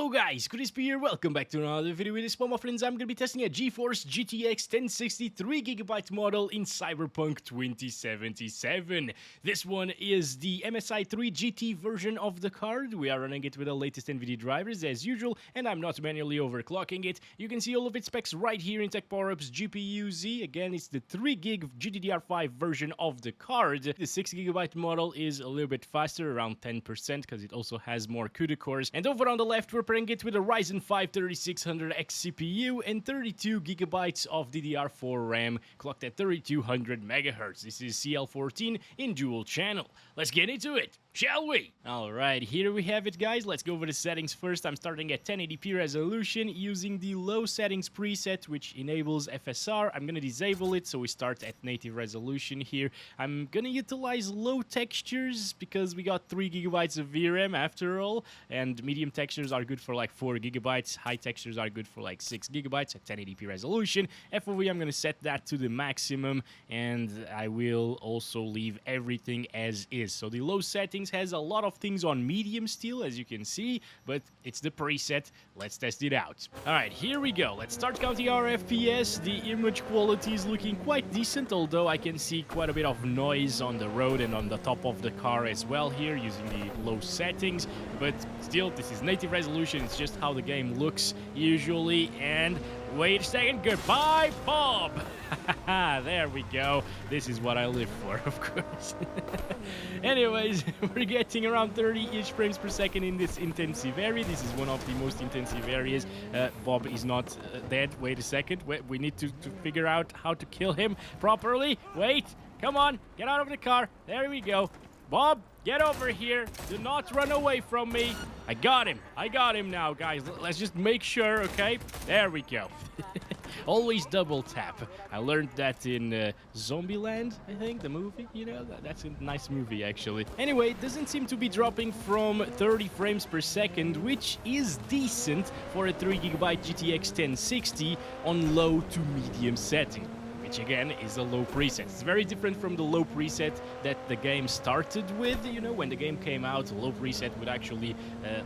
Yo guys, Crispy here, welcome back to another video. With this one, my friends, I'm gonna be testing a GeForce GTX 1060 3GB model in Cyberpunk 2077. This one is the MSI 3 GT version of the card. We are running it with the latest Nvidia drivers as usual, and I'm not manually overclocking it. You can see all of its specs right here in Tech Power-Up's GPU Z. Again, it's the 3GB GDDR5 version of the card. The 6GB model is a little bit faster, around 10%, because it also has more CUDA cores. And over on the left, we're pairing it with a Ryzen 5 3600X CPU and 32GB of DDR4 RAM, clocked at 3200 MHz. This is CL14 in dual channel. Let's get into it, shall we? Alright, here we have it, guys. Let's go over the settings first. I'm starting at 1080p resolution using the low settings preset, which enables FSR. I'm gonna disable it, so we start at native resolution here. I'm gonna utilize low textures because we got 3GB of VRAM after all, and medium textures are good for like 4GB. High textures are good for like 6GB at 1080p resolution. FOV, I'm gonna set that to the maximum, and I will also leave everything as is. So the low settings has a lot of things on medium still, as you can see, but it's the preset. Let's test it out. Alright, here we go. Let's start counting our FPS. The image quality is looking quite decent, although I can see quite a bit of noise on the road and on the top of the car as well here using the low settings, but still, this is native resolution. It's just how the game looks usually. And wait a second, goodbye Bob. There we go. This is what I live for, of course. Anyways, we're getting around 30-ish frames per second in this intensive area. This is one of the most intensive areas. Bob is not dead. Wait a second. We need to figure out how to kill him properly. Wait, come on, get out of the car. There we go. Bob, get over here. Do not run away from me. I got him now, guys. Let's just make sure, okay? There we go. Always double tap. I learned that in Zombieland, I think, the movie. You know, that's a nice movie, actually. Anyway, it doesn't seem to be dropping from 30 frames per second, which is decent for a 3GB GTX 1060 on low to medium setting, which again is a low preset. It's very different from the low preset that the game started with. You know, when the game came out, low preset would actually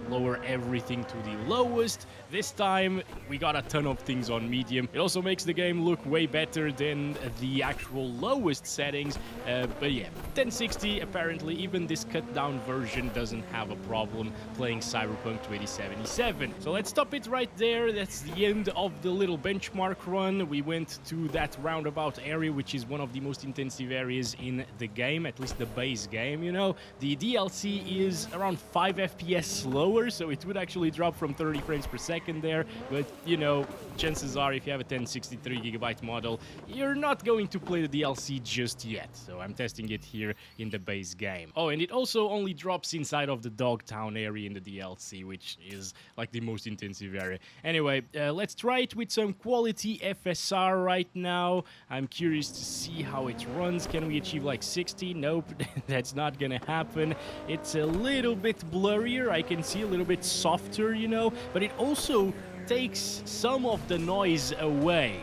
lower everything to the lowest. This time, we got a ton of things on medium. It also makes the game look way better than the actual lowest settings. But yeah, 1060, apparently, even this cut down version doesn't have a problem playing Cyberpunk 2077. So let's stop it right there. That's the end of the little benchmark run. We went to that roundabout area, which is one of the most intensive areas in the game, at least the base game, you know. The DLC is around 5 FPS slower, so it would actually drop from 30 frames per second there, but you know, chances are if you have a 1063GB model, you're not going to play the DLC just yet, so I'm testing it here in the base game. Oh, and it also only drops inside of the Dogtown area in the DLC, which is like the most intensive area. Anyway, let's try it with some quality FSR right now. I'm curious to see how it runs. Can we achieve like 60? Nope, that's not gonna happen. It's a little bit blurrier. I can see a little bit softer, you know, but it also takes some of the noise away,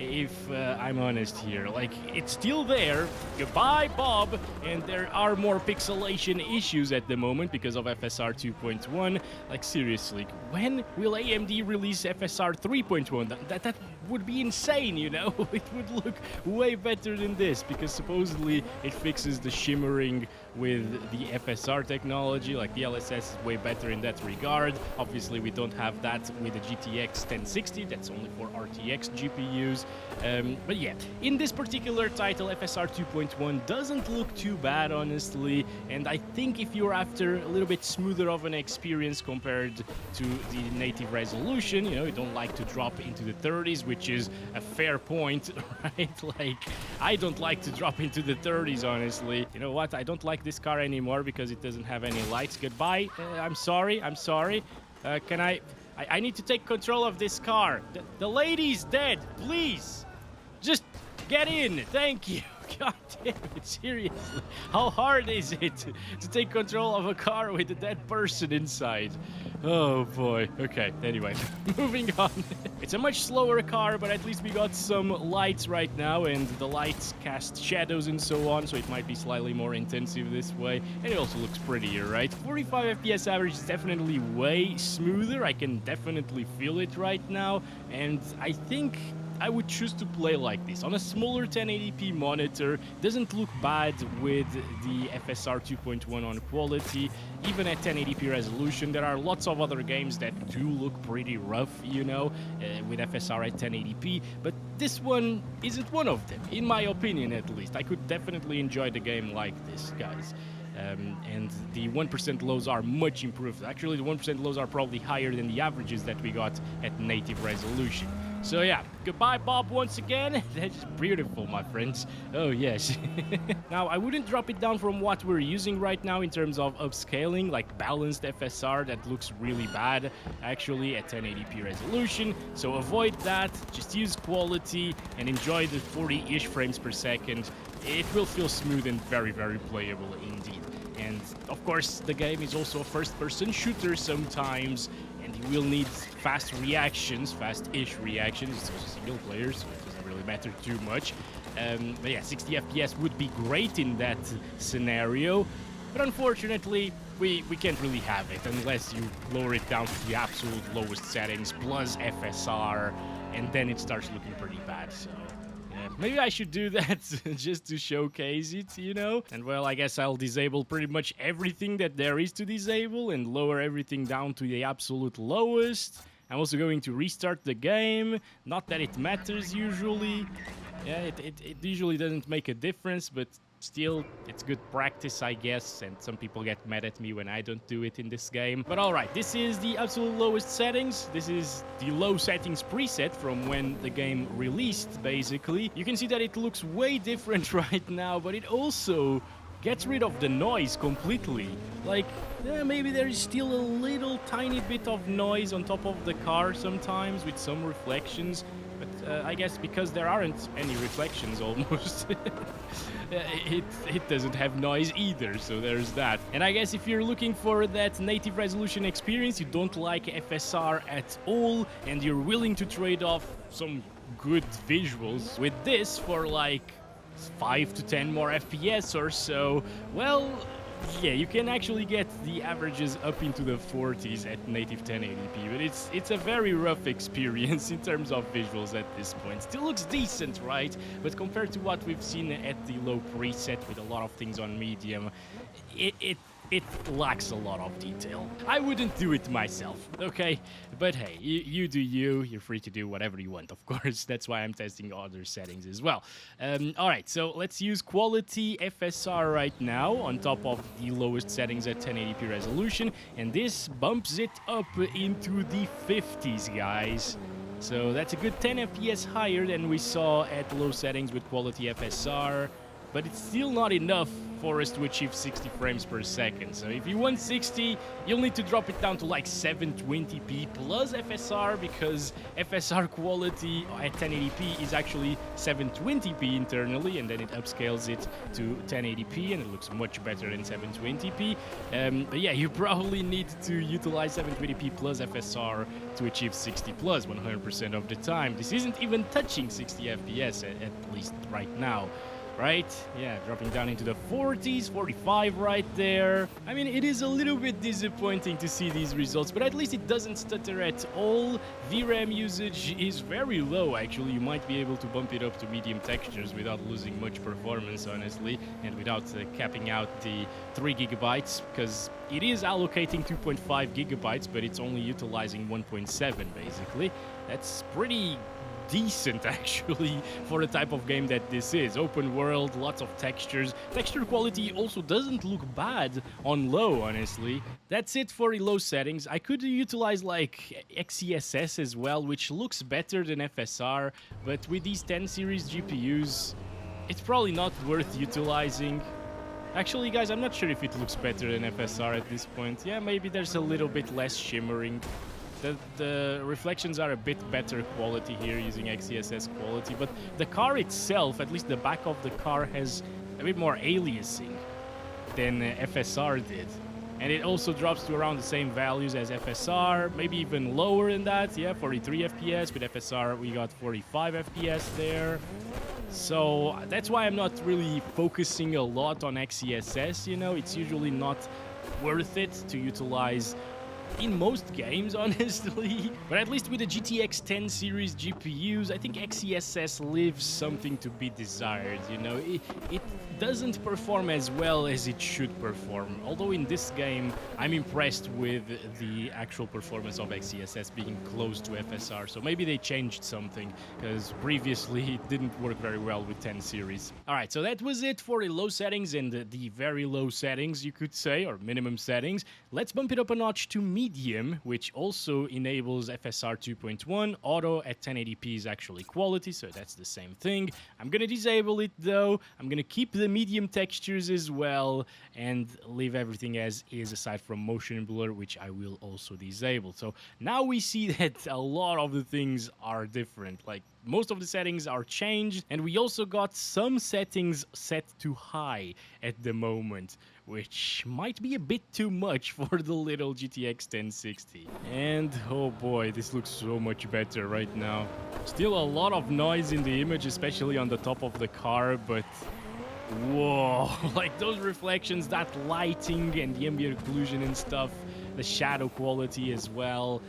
if I'm honest here. Like, it's still there. Goodbye, Bob. And there are more pixelation issues at the moment because of FSR 2.1. Like, seriously, when will AMD release FSR 3.1? That would be insane, you know? It would look way better than this, because supposedly it fixes the shimmering with the FSR technology. Like, the LSS is way better in that regard. Obviously, we don't have that with the GTX 1060. That's only for RTX GPUs. But yeah, in this particular title, FSR 2.1 doesn't look too bad, honestly, and I think if you're after a little bit smoother of an experience compared to the native resolution, you know, you don't like to drop into the 30s, which is a fair point, right? Like, I don't like to drop into the 30s, honestly. You know what? I don't like this car anymore because it doesn't have any lights. Goodbye. I'm sorry. Can I need to take control of this car. The lady's dead. Please, just get in. Thank you. God damn it, seriously. How hard is it to take control of a car with a dead person inside? Oh boy. Okay, anyway, moving on. It's a much slower car, but at least we got some lights right now, and the lights cast shadows and so on, so it might be slightly more intensive this way. And it also looks prettier, right? 45 FPS average is definitely way smoother. I can definitely feel it right now, and I think I would choose to play like this. On a smaller 1080p monitor, doesn't look bad with the FSR 2.1 on quality. Even at 1080p resolution, there are lots of other games that do look pretty rough, you know, with FSR at 1080p, but this one isn't one of them, in my opinion at least. I could definitely enjoy the game like this, guys. And the 1% lows are much improved. Actually, the 1% lows are probably higher than the averages that we got at native resolution. So yeah, goodbye Bob once again. That's beautiful, my friends. Oh yes. Now, I wouldn't drop it down from what we're using right now in terms of upscaling, like balanced FSR. That looks really bad, actually, at 1080p resolution. So avoid that, just use quality and enjoy the 40-ish frames per second. It will feel smooth and very, very playable indeed. And of course, the game is also a first-person shooter sometimes, and you will need fast reactions, fast-ish reactions. It's also single player, so it doesn't really matter too much. But yeah, 60 FPS would be great in that scenario, but unfortunately, we can't really have it unless you lower it down to the absolute lowest settings plus FSR, and then it starts looking pretty bad, so... maybe I should do that just to showcase it, you know? And well, I guess I'll disable pretty much everything that there is to disable and lower everything down to the absolute lowest. I'm also going to restart the game. Not that it matters usually. Yeah, it usually doesn't make a difference, but still, it's good practice, I guess, and some people get mad at me when I don't do it in this game. But alright, this is the absolute lowest settings. This is the low settings preset from when the game released, basically. You can see that it looks way different right now, but it also gets rid of the noise completely. Like, maybe there is still a little tiny bit of noise on top of the car sometimes with some reflections. But I guess because there aren't any reflections almost, it doesn't have noise either, so there's that. And I guess if you're looking for that native resolution experience, you don't like FSR at all, and you're willing to trade off some good visuals with this for like 5 to 10 more FPS or so, well, yeah, you can actually get the averages up into the 40s at native 1080p, but it's a very rough experience in terms of visuals at this point. Still looks decent, right? But compared to what we've seen at the low preset with a lot of things on medium, it lacks a lot of detail. I wouldn't do it myself, okay? But hey, you do you. You're free to do whatever you want, of course. That's why I'm testing other settings as well. Alright, so let's use quality FSR right now on top of the lowest settings at 1080p resolution. And this bumps it up into the 50s, guys. So that's a good 10 FPS higher than we saw at low settings with quality FSR. But it's still not enough for us to achieve 60 frames per second. So if you want 60, you'll need to drop it down to like 720p plus FSR, because FSR quality at 1080p is actually 720p internally, and then it upscales it to 1080p, and it looks much better than 720p. But yeah, you probably need to utilize 720p plus FSR to achieve 60 plus 100% of the time. This isn't even touching 60 FPS at least right now. Right? Yeah, dropping down into the 40s, 45 right there. I mean, it is a little bit disappointing to see these results, but at least it doesn't stutter at all. VRAM usage is very low, actually. You might be able to bump it up to medium textures without losing much performance, honestly, and without capping out the 3 gigabytes, because it is allocating 2.5 gigabytes, but it's only utilizing 1.7, basically. That's pretty decent, actually, for the type of game that this is. Open world, lots of textures. Texture quality also doesn't look bad on low, honestly. That's it for low settings. I could utilize like XeSS as well, which looks better than FSR, but with these 10 series GPUs, it's probably not worth utilizing. Actually, guys, I'm not sure if it looks better than FSR at this point. Yeah, maybe there's a little bit less shimmering. The reflections are a bit better quality here using XeSS quality, but the car itself, at least the back of the car, has a bit more aliasing than FSR did. And it also drops to around the same values as FSR, maybe even lower than that. Yeah, 43 FPS. With FSR, we got 45 FPS there. So that's why I'm not really focusing a lot on XeSS, you know. It's usually not worth it to utilize in most games, honestly. But at least with the GTX 10 series GPUs, I think XeSS leaves something to be desired, you know. It doesn't perform as well as it should perform. Although in this game, I'm impressed with the actual performance of XeSS being close to FSR. So maybe they changed something, because previously it didn't work very well with 10 series. Alright, so that was it for the low settings and the very low settings, you could say, or minimum settings. Let's bump it up a notch to medium, which also enables FSR 2.1. Auto at 1080p is actually quality, so that's the same thing. I'm gonna disable it though. I'm gonna keep the medium textures as well and leave everything as is aside from motion blur, which I will also disable. So now we see that a lot of the things are different. Like, most of the settings are changed, and we also got some settings set to high at the moment, which might be a bit too much for the little GTX 1060. And oh boy, this looks so much better right now. Still a lot of noise in the image, especially on the top of the car, but whoa, like those reflections, that lighting and the ambient occlusion and stuff, the shadow quality as well.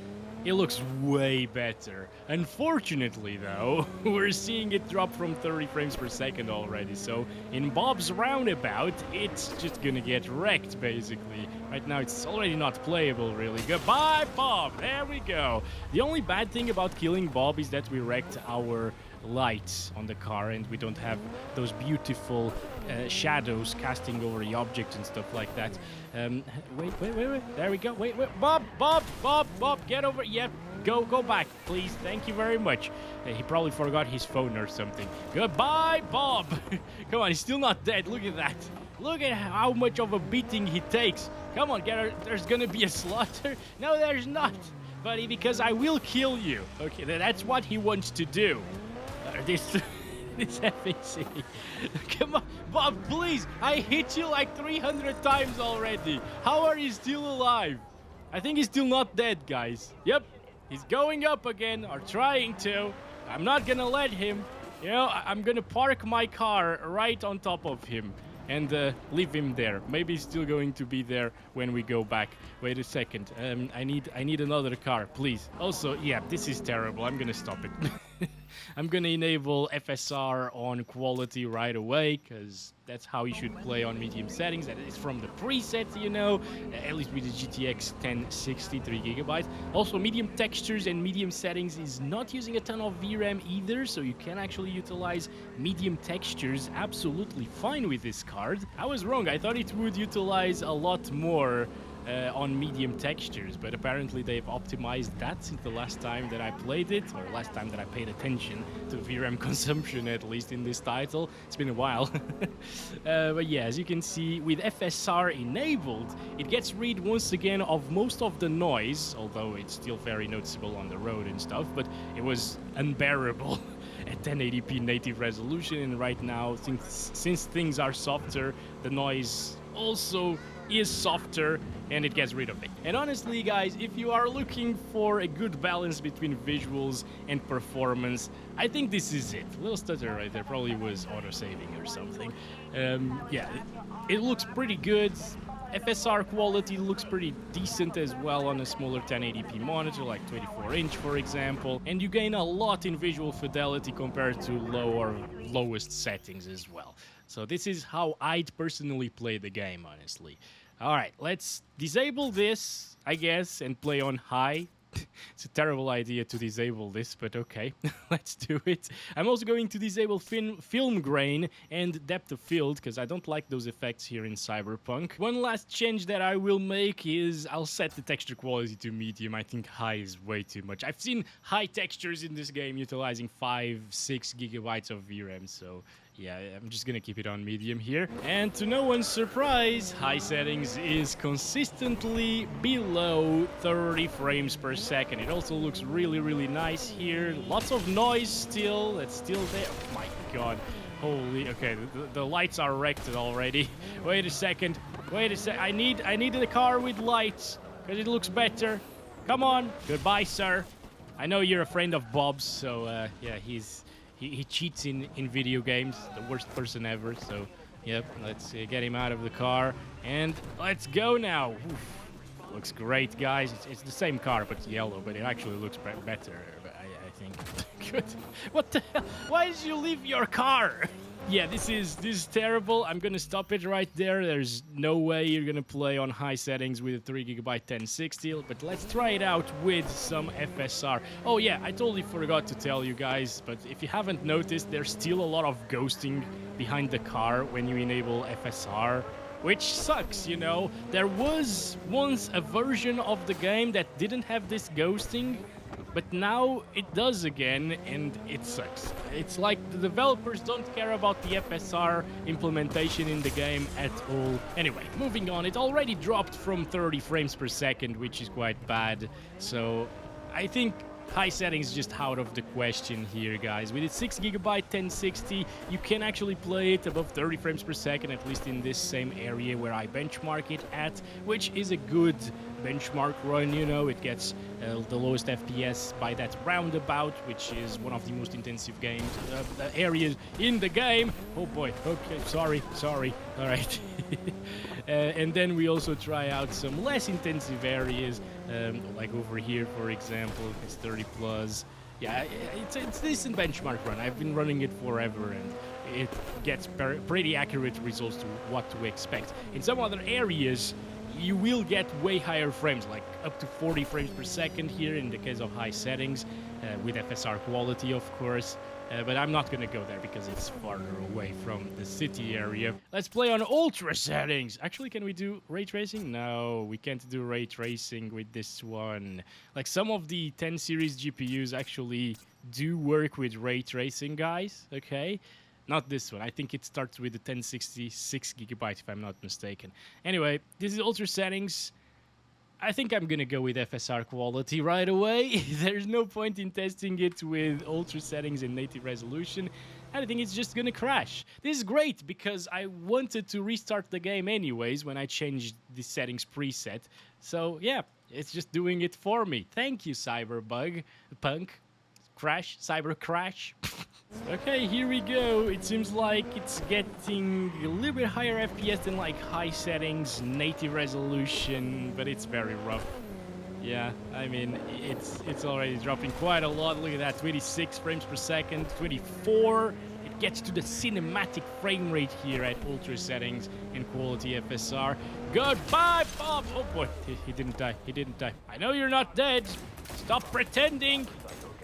It looks way better. Unfortunately, though, we're seeing it drop from 30 frames per second already. So in Bob's roundabout, it's just gonna get wrecked, basically. Right now, it's already not playable, really. Goodbye, Bob! There we go. The only bad thing about killing Bob is that we wrecked our lights on the car, and we don't have those beautiful shadows casting over the object and stuff like that. Wait. There we go. Wait. Bob, get over. Yep. Go back, please. Thank you very much. He probably forgot his phone or something. Goodbye, Bob. Come on, he's still not dead. Look at that. Look at how much of a beating he takes. Come on, there's gonna be a slaughter. No, there's not, buddy, because I will kill you. Okay, that's what he wants to do. This FAC. Come on, Bob, please. I hit you like 300 times already. How are you still alive? I think he's still not dead, guys. Yep, he's going up again, or trying to. I'm not gonna let him. You know, I'm gonna park my car right on top of him and leave him there. Maybe he's still going to be there when we go back. Wait a second. I need another car, please. Also, yeah, this is terrible. I'm gonna stop it. I'm gonna enable FSR on quality right away, because that's how you should play on medium settings. That is from the preset, you know, at least with the GTX 1060 3GB. Also, medium textures and medium settings is not using a ton of VRAM either, so you can actually utilize medium textures absolutely fine with this card. I was wrong. I thought it would utilize a lot more on medium textures, but apparently they've optimized that since the last time that I played it, or last time that I paid attention to VRAM consumption, at least in this title. It's been a while. But yeah, as you can see, with FSR enabled, it gets rid once again of most of the noise, although it's still very noticeable on the road and stuff, but it was unbearable at 1080p native resolution, and right now, since things are softer, the noise also is softer, and it gets rid of it. And honestly, guys, if you are looking for a good balance between visuals and performance, I think this is it. A little stutter right there, probably was auto-saving or something. Yeah, it looks pretty good. FSR quality looks pretty decent as well on a smaller 1080p monitor, like 24-inch, for example. And you gain a lot in visual fidelity compared to lowest settings as well. So this is how I'd personally play the game, honestly. Alright, let's disable this, I guess, and play on high. It's a terrible idea to disable this, but okay, let's do it. I'm also going to disable film grain and depth of field, because I don't like those effects here in Cyberpunk. One last change that I will make is I'll set the texture quality to medium. I think high is way too much. I've seen high textures in this game utilizing 5-6 gigabytes of VRAM, so Yeah, I'm just gonna keep it on medium here. And to no one's surprise, high settings is consistently below 30 frames per second. It also looks really, really nice here. Lots of noise still. That's still there. Oh my god. Holy, okay, the lights are wrecked already. Wait a second. Wait a sec. I need a car with lights, because it looks better. Come on. Goodbye, sir. I know you're a friend of Bob's, so yeah, he cheats in video games, the worst person ever. So, yep, let's get him out of the car, and let's go now. Oof. Looks great, guys. It's the same car, but it's yellow, but it actually looks better, I think. Good. What the hell? Why did you leave your car? Yeah, this is terrible. I'm gonna stop it right there. There's no way you're gonna play on high settings with a 3GB 1060, but let's try it out with some FSR. Oh yeah, I totally forgot to tell you guys, but if you haven't noticed, there's still a lot of ghosting behind the car when you enable FSR, which sucks, you know. There was once a version of the game that didn't have this ghosting, but now it does again, and it sucks. It's like the developers don't care about the FSR implementation in the game at all. Anyway, moving on, it already dropped from 30 frames per second, which is quite bad. So I think high settings just out of the question here, guys. With its 6GB 1060, you can actually play it above 30 frames per second, at least in this same area where I benchmark it at, which is a good benchmark run, you know. It gets the lowest FPS by that roundabout, which is one of the most intensive games, areas in the game. Oh boy, okay, sorry, all right. And then we also try out some less intensive areas, like over here, for example. It's 30 plus. Yeah, it's a decent benchmark run. I've been running it forever, and it gets pretty accurate results to what to expect. In some other areas, you will get way higher frames, like up to 40 frames per second here in the case of high settings, with FSR quality, of course. But I'm not gonna go there because it's farther away from the city area. Let's play on ultra settings. Actually, can we do ray tracing? No, we can't do ray tracing with this one. Like, some of the 10 series GPUs actually do work with ray tracing, guys, okay? Not this one. I think it starts with the 1066GB, if I'm not mistaken. Anyway, this is ultra settings. I think I'm gonna go with FSR quality right away. There's no point in testing it with ultra settings and native resolution. I think it's just gonna crash. This is great because I wanted to restart the game anyways when I changed the settings preset. So yeah, it's just doing it for me. Thank you, Cyberpunk. Crash, Cyber Crash. Okay, here we go. It seems like it's getting a little bit higher FPS than like high settings, native resolution, but it's very rough. Yeah, I mean, it's already dropping quite a lot. Look at that, 26 frames per second, 24. It gets to the cinematic frame rate here at ultra settings and quality FSR. Goodbye, Bob! Oh boy, he didn't die. He didn't die. I know you're not dead. Stop pretending.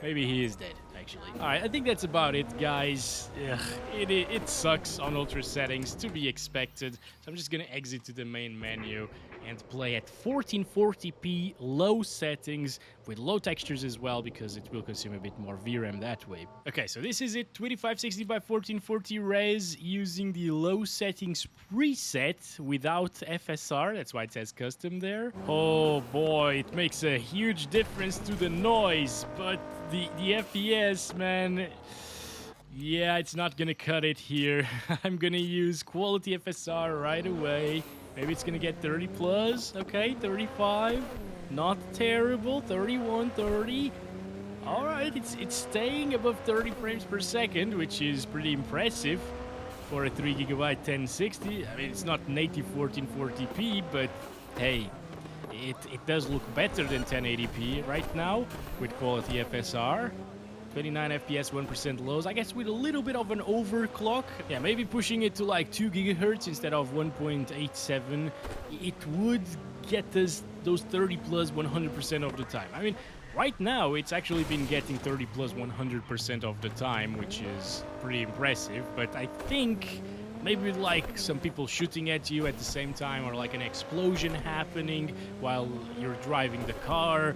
Maybe he is dead, actually. Alright, I think that's about it, guys. Ugh, it sucks on ultra settings, to be expected. So I'm just gonna exit to the main menu and play at 1440p low settings with low textures as well, because it will consume a bit more VRAM that way. Okay, so this is it, 2560 by 1440 res using the low settings preset without FSR. That's why it says custom there. Oh boy, it makes a huge difference to the noise, but the FPS, man, yeah, it's not gonna cut it here. I'm gonna use quality FSR right away. Maybe it's gonna get 30 plus. Okay, 35. Not terrible. 31, 30. All right, it's staying above 30 frames per second, which is pretty impressive for a 3GB 1060. I mean, it's not native 1440p, but hey, it does look better than 1080p right now with quality FSR. 29 FPS, 1% lows, I guess with a little bit of an overclock. Yeah, maybe pushing it to like 2 GHz instead of 1.87. It would get us those 30 plus 100% of the time. I mean, right now it's actually been getting 30 plus 100% of the time, which is pretty impressive. But I think maybe with like some people shooting at you at the same time, or like an explosion happening while you're driving the car,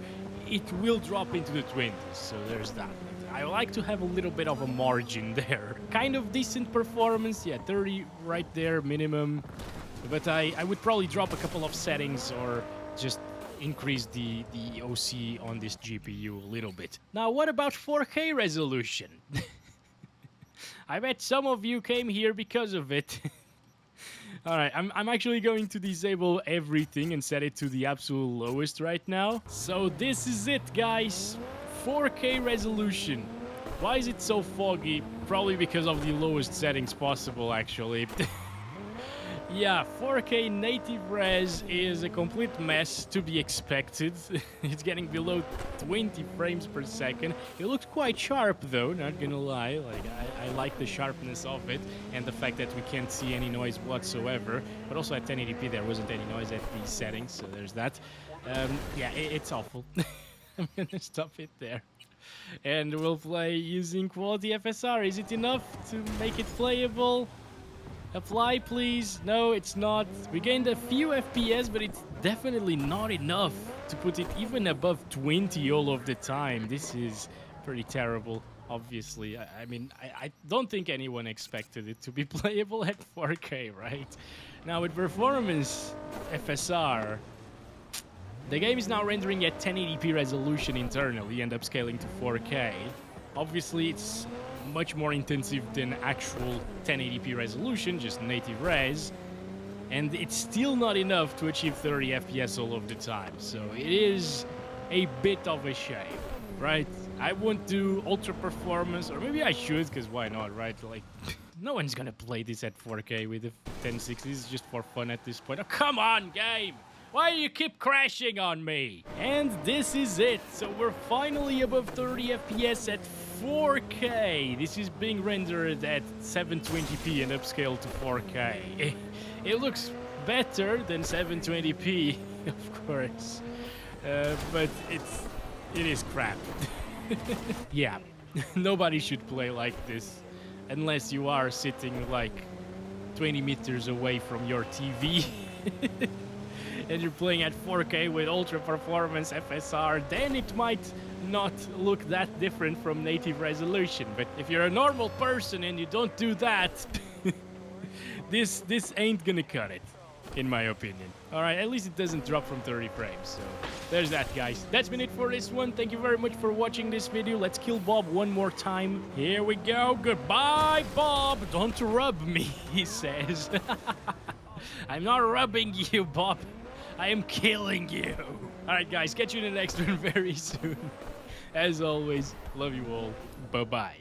it will drop into the 20s. So there's that. I like to have a little bit of a margin there. Kind of decent performance, yeah, 30 right there minimum. But I would probably drop a couple of settings or just increase the OC on this GPU a little bit. Now, what about 4K resolution? I bet some of you came here because of it. Alright, I'm actually going to disable everything and set it to the absolute lowest right now. So this is it, guys. 4K resolution. Why is it so foggy? Probably because of the lowest settings possible, actually. Yeah, 4K native res is a complete mess to be expected. It's getting below 20 frames per second. It looks quite sharp though, not gonna lie. Like, I like the sharpness of it and the fact that we can't see any noise whatsoever. But also at 1080p there wasn't any noise at these settings, so there's that. Yeah, it's awful. I'm gonna stop it there. And we'll play using quality FSR. Is it enough to make it playable? Apply, please. No, it's not. We gained a few FPS, but it's definitely not enough to put it even above 20 all of the time. This is pretty terrible, obviously. I mean, I don't think anyone expected it to be playable at 4K, right? Now, with performance FSR, the game is now rendering at 1080p resolution internally and upscaling to 4K. Obviously, it's much more intensive than actual 1080p resolution, just native res, and it's still not enough to achieve 30 FPS all of the time, so it is a bit of a shame, right? I won't do ultra performance, or maybe I should, because why not, right? Like, no one's gonna play this at 4K with a 1060. This is just for fun at this point. Oh, come on, game! Why do you keep crashing on me? And this is it. So we're finally above 30 FPS at 4K. This is being rendered at 720p and upscaled to 4K. It looks better than 720p, of course. But it is crap. Yeah, nobody should play like this unless you are sitting like 20 meters away from your TV. And you're playing at 4K with ultra performance FSR, then it might not look that different from native resolution. But if you're a normal person and you don't do that, this ain't gonna cut it, in my opinion. Alright, at least it doesn't drop from 30 frames, so there's that, guys. That's been it for this one. Thank you very much for watching this video. Let's kill Bob one more time. Here we go. Goodbye, Bob. Don't rub me, he says. I'm not rubbing you, Bob. I am killing you. Alright, guys, catch you in the next one very soon. As always, love you all. Bye-bye.